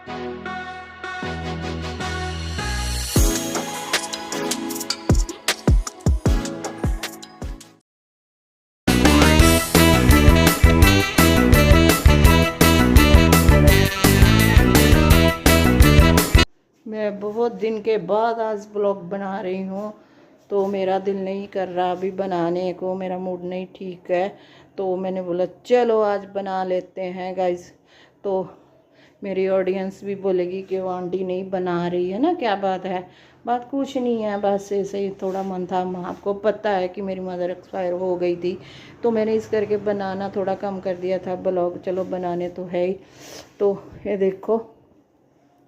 मैं बहुत दिन के बाद आज ब्लॉग बना रही हूँ, तो मेरा दिल नहीं कर रहा अभी बनाने को, मेरा मूड नहीं ठीक है। तो मैंने बोला चलो आज बना लेते हैं गाइस। तो मेरी ऑडियंस भी बोलेगी कि वो आंटी नहीं बना रही है ना, क्या बात है। बात कुछ नहीं है, बस ऐसे ही थोड़ा मन था। आपको पता है कि मेरी मदर एक्सपायर हो गई थी, तो मैंने इस करके बनाना थोड़ा कम कर दिया था ब्लॉग। चलो बनाने तो है ही। तो ये देखो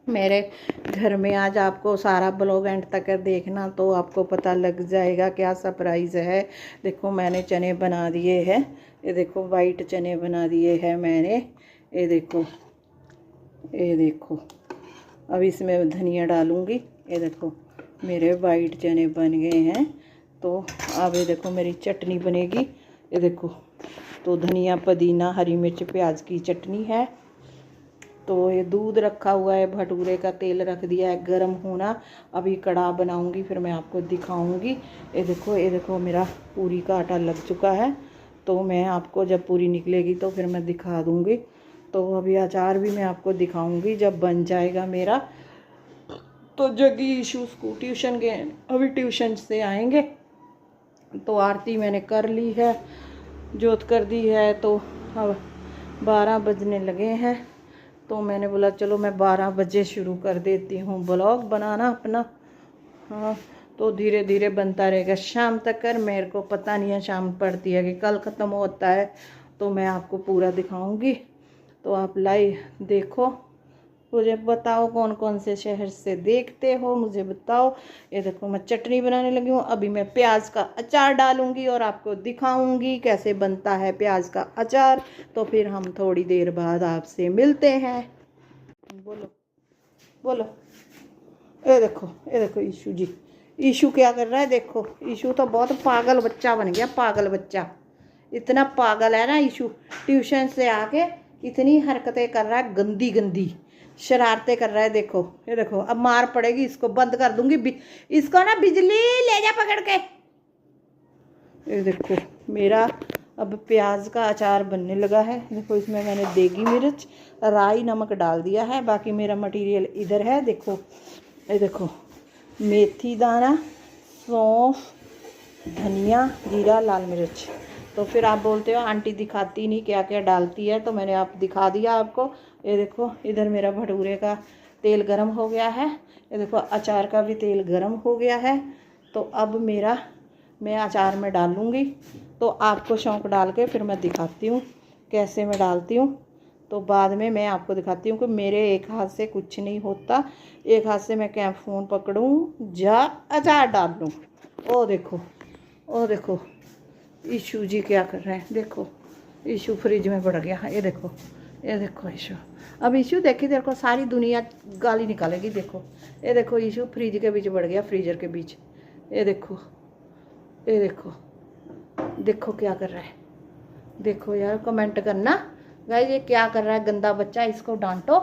मेरे घर में आज आपको सारा ब्लॉग एंड तक देखना, तो आपको पता लग जाएगा क्या सरप्राइज़ है। देखो मैंने चने बना दिए हैं, ये देखो वाइट चने बना दिए हैं मैंने। ये देखो, ये देखो अब इसमें धनिया डालूँगी। ये देखो मेरे वाइट चने बन गए हैं। तो अब ये देखो मेरी चटनी बनेगी। ये देखो, तो धनिया पुदीना हरी मिर्च प्याज की चटनी है। तो ये दूध रखा हुआ है, भटूरे का तेल रख दिया है गरम होना। अभी कढ़ा बनाऊंगी, फिर मैं आपको दिखाऊंगी। ये देखो मेरा पूरी का आटा लग चुका है। तो मैं आपको जब पूरी निकलेगी तो फिर मैं दिखा दूंगी। तो अभी अचार भी मैं आपको दिखाऊंगी जब बन जाएगा मेरा। तो जगी ईशू को ट्यूशन गए, अभी ट्यूशन से आएंगे। तो आरती मैंने कर ली है, जोत कर दी है। तो अब 12 बजने लगे हैं। तो मैंने बोला चलो मैं 12 बजे शुरू कर देती हूँ ब्लॉग बनाना अपना। हाँ, तो धीरे धीरे बनता रहेगा शाम तक। कर मेरे को पता नहीं है शाम पड़ती है कि कल ख़त्म होता है, तो मैं आपको पूरा दिखाऊंगी। तो आप लाइव देखो, मुझे बताओ कौन कौन से शहर से देखते हो, मुझे बताओ। ये देखो मैं चटनी बनाने लगी हूँ। अभी मैं प्याज का अचार डालूंगी और आपको दिखाऊंगी कैसे बनता है प्याज का अचार। तो फिर हम थोड़ी देर बाद आपसे मिलते हैं। बोलो बोलो। ये देखो ईशू जी, ईशू क्या कर रहा है। देखो ईशू तो बहुत पागल बच्चा बन गया, पागल बच्चा। इतना पागल है ना ईशू, ट्यूशन से आके इतनी हरकतें कर रहा है, गंदी गंदी शरारतें कर रहा है। देखो ये देखो, अब मार पड़ेगी इसको, बंद कर दूंगी इसको ना, बिजली ले जा पकड़ के। ये देखो मेरा अब प्याज का अचार बनने लगा है। देखो इसमें मैंने देगी मिर्च, राई, नमक डाल दिया है। बाकी मेरा मटेरियल इधर है। देखो ये देखो मेथी दाना, सौंफ, धनिया, जीरा, लाल मिर्च। तो फिर आप बोलते हो आंटी दिखाती नहीं क्या क्या डालती है, तो मैंने आप दिखा दिया आपको। ये देखो इधर मेरा भटूरे का तेल गरम हो गया है। ये देखो अचार का भी तेल गरम हो गया है। तो अब मैं अचार में डालूँगी। तो आपको शौक डाल के फिर मैं दिखाती हूँ कैसे मैं डालती हूँ। तो बाद में मैं आपको दिखाती हूँ कि मेरे एक हाथ से कुछ नहीं होता, एक हाथ से मैं क्या फ़ोन पकड़ूँ जा अचार डाल लूँ। ओ देखो ईशू जी क्या कर रहे हैं। देखो ईशू फ्रिज में पड़ गया। ये देखो ईशू। अब ईशू देखिए, तेरे को सारी दुनिया गाली निकालेगी। देखो ये देखो ईशू फ्रिज के बीच पड़ गया, फ्रीजर के बीच। ये देखो क्या कर रहा है। देखो यार कमेंट करना गाइस, ये क्या कर रहा है गंदा बच्चा, इसको डांटो।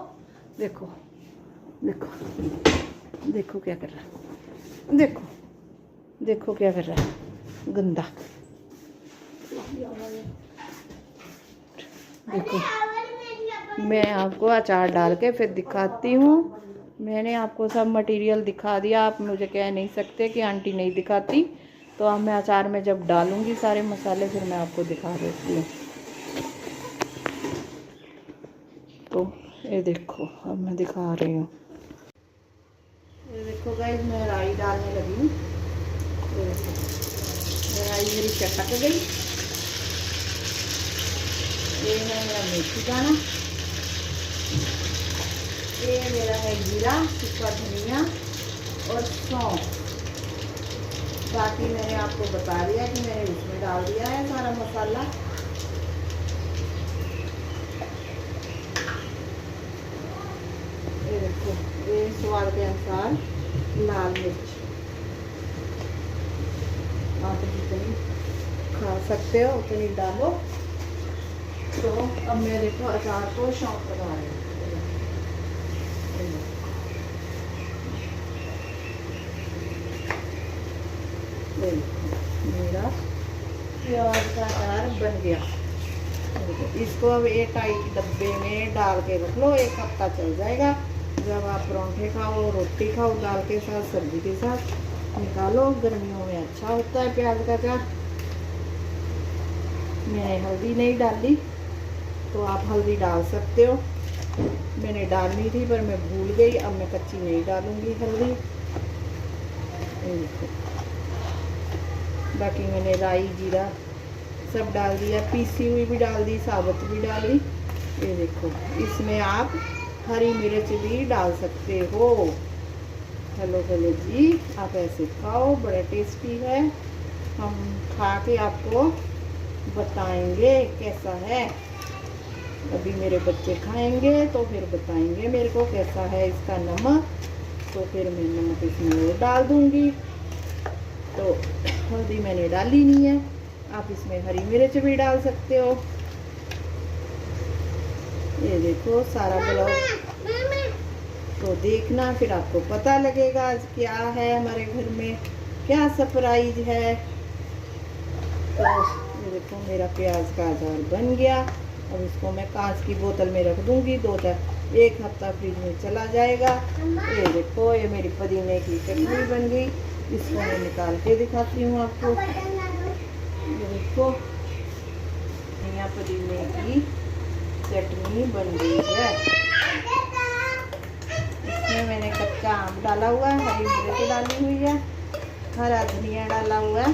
देखो क्या कर रहा है। देखो क्या कर रहा है गंदा। देखो मैं आपको अचार डाल के फिर दिखाती हूँ। मैंने आपको सब मटेरियल दिखा दिया, आप मुझे कह नहीं सकते कि आंटी नहीं दिखाती। तो अब मैं अचार में जब डालूँगी सारे मसाले, फिर मैं आपको दिखा देती हूँ। तो ये देखो अब मैं दिखा रही हूँ। ये देखो गाइस मैं राई डालने लगी हूँ। ये देखो राई मेरी चटक गई। ये है मेरा मेथी दाना, ये मेरा है जीरा, सूखा धनिया और सौंफ। बाकी मैंने आपको बता दिया कि मैंने इसमें डाल दिया है सारा मसाला। ये देखो ये स्वाद के अनुसार लाल मिर्च, आप जितनी खा सकते हो उतनी डालो। तो अब मैं देखो अचार को शौक लगा रही हूँ। मेरा प्याज का अचार बन गया। इसको अब एक टाइट डब्बे में डाल के रख लो, 1 हफ्ता चल जाएगा। जब आप परांठे खाओ, रोटी खाओ, दाल के साथ, सब्जी के साथ निकालो। गर्मियों में अच्छा होता है प्याज का अचार। मैंने हल्दी नहीं डाली, तो आप हल्दी डाल सकते हो। मैंने डालनी थी पर मैं भूल गई, अब मैं कच्ची नहीं डालूंगी हल्दी। बाकी मैंने राई जीरा सब डाल दिया, पीसी हुई भी डाल दी, साबुत भी डाली। ये देखो, इसमें आप हरी मिर्च भी डाल सकते हो। हेलो हेलो जी, आप ऐसे खाओ, बड़ा टेस्टी है। हम खा के आपको बताएंगे कैसा है। अभी मेरे बच्चे खाएंगे तो फिर बताएंगे मेरे को कैसा है इसका नमक। तो फिर मैं नमक इसमें और डाल दूंगी। तो हल्दी मैंने डाली नहीं है, आप इसमें हरी मिर्च भी डाल सकते हो। ये देखो सारा ब्लॉग तो देखना, फिर आपको पता लगेगा आज क्या है हमारे घर में, क्या सरप्राइज है। तो ये देखो मेरा प्याज का अचार बन गया। अब इसको मैं कांच की बोतल में रख दूंगी, 1 हफ्ता फ्रिज में चला जाएगा। ये देखो, ये मेरी पुदीने की चटनी बन गई। इसको मैं निकाल के दिखाती हूँ आपको। ये देखो, यहाँ पुदीने की चटनी बन गई है। इसमें मैंने कच्चा आम डाला हुआ है, हरी मिर्च डाली हुई है, हरा धनिया डाला हुआ है,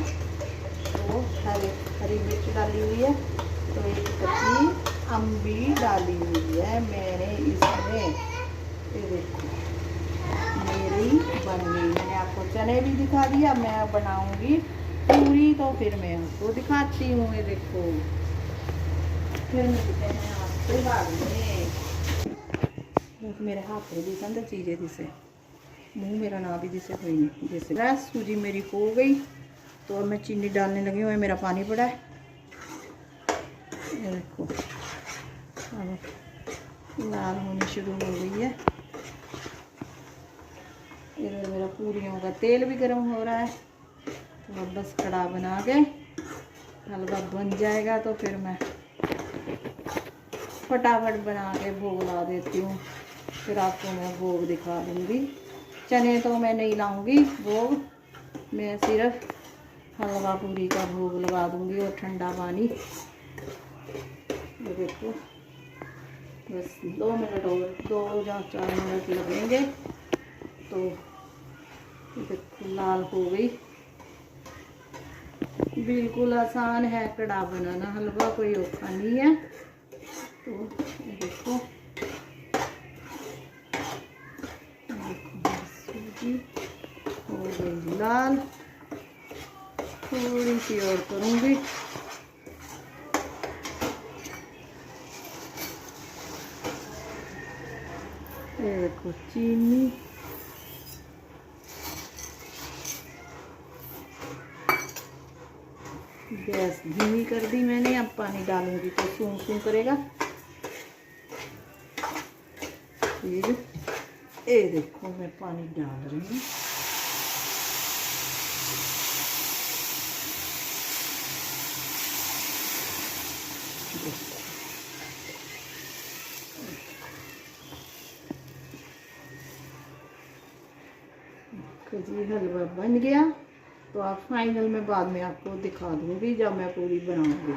तो हरी मिर्च डाली हुई है, तो एक कच्ची अम्बी डाली हुई है मैंने इसमें। ये देखो मेरी बन गई। मैंने आपको चने भी दिखा दिया, मैं बनाऊंगी पूरी तो फिर मैं आपको दिखाती हूँ। ये देखो, फिर मिलते हैं आपसे बाद में। मेरे हाथ में दिसन तो चीज़ें दिसे, मुँह मेरा ना भी दिसे कोई नहीं। जैसे सूजी मेरी हो गई, तो अब मैं चीनी डालने लगी हूँ। मेरा पानी पड़ा है, ये देखो अब लाल होनी शुरू हो गई है। इधर मेरा पूरियों का तेल भी गर्म हो रहा है। तो अब बस कड़ा बना के हलवा बन जाएगा, तो फिर मैं फटाफट बना के भोग ला देती हूँ। फिर आपको मैं भोग दिखा दूँगी। चने तो मैं नहीं लाऊंगी भोग, मैं सिर्फ हलवा पूरी का भोग लगा दूँगी और ठंडा पानी। ये देखो, बस 2 मिनट और, 2 या 4 मिनट लगेंगे। तो ये देखो लाल हो गई। बिल्कुल आसान है कड़ा बनाना, हलवा कोई औखा नहीं है। तो ये देखो सूजी हो गई लाल। थोड़ी सी और करूँगी। ये देखो चीनी, गैस धीमी कर दी मैंने। अब पानी डालूंगी तो सूं सूं करेगा। फिर ये देखो मैं पानी डाल रही हूँ। जी हलवा बन गया। तो आप फाइनल में बाद में आपको दिखा दूंगी जब मैं पूरी बनाऊंगी।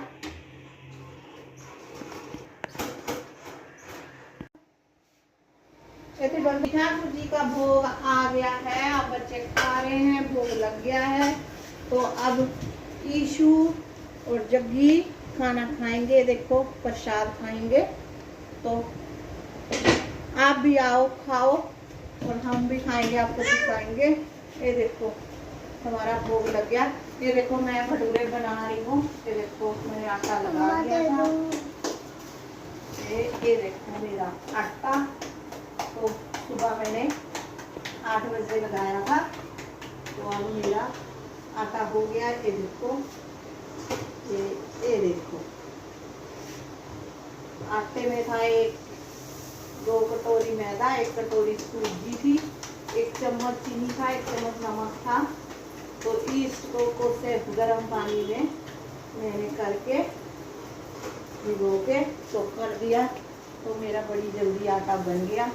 ठाकुर जी का भोग आ गया है, अब बच्चे खा रहे हैं, भोग लग गया है। तो अब ईशु और जग्गी खाना खाएंगे। देखो प्रसाद खाएंगे। तो आप भी आओ, खाओ, और हम भी खाएंगे, आपको दिखाएंगे। ये देखो हमारा भोग लग गया। ये देखो मैं भटूरे बना रही हूँ। ये देखो मैंने आटा लगा दिया था। ये देखो मेरा आटा, तो सुबह मैंने 8 बजे लगाया था। तो अब मेरा आटा हो गया। ये देखो, ये देखो आटे में था 2 कटोरी कटोरी मैदा, 1 कटोरी सूजी थी, 1 चम्मच चीनी था, 1 चम्मच नमक था। तो इसको सिर्फ गर्म पानी में मैंने करके भिगो के सोख कर दिया। तो मेरा बड़ी जल्दी आटा बन गया।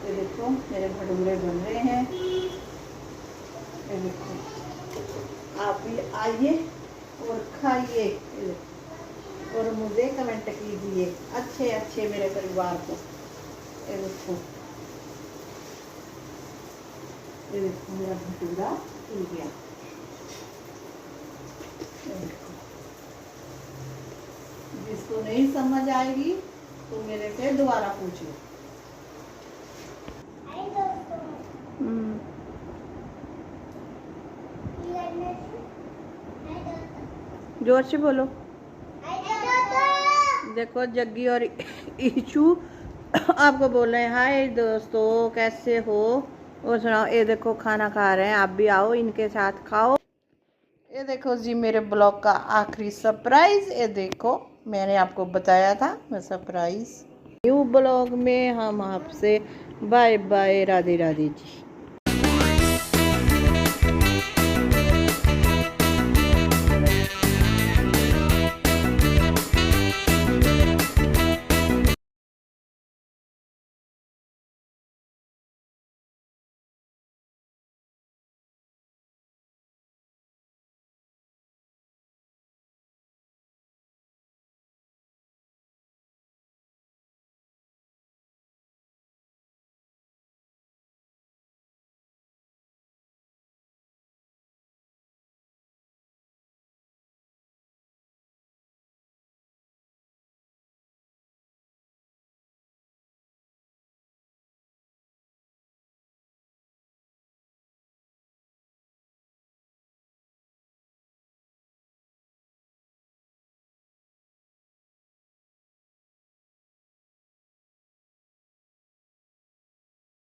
ये देखो मेरे भटूरे बन रहे हैं। ये देखो, आप भी आइए और खाइए और मुझे कमेंट कीजिए अच्छे अच्छे मेरे परिवार को। ये देखो मेरा भटूरा खुल गया। ये देखो, जिसको नहीं समझ आएगी तो मेरे से दोबारा पूछ लो। जोर से बोलो। देखो जग्गी और ईशू आपको बोल रहे हैं हाय दोस्तों कैसे हो, और सुनाओ। ये देखो खाना खा रहे हैं, आप भी आओ इनके साथ खाओ। ये देखो जी मेरे ब्लॉग का आखिरी सरप्राइज। ये देखो मैंने आपको बताया था मैं सरप्राइज। न्यू ब्लॉग में हम आपसे बाय बाय, राधे राधे जी।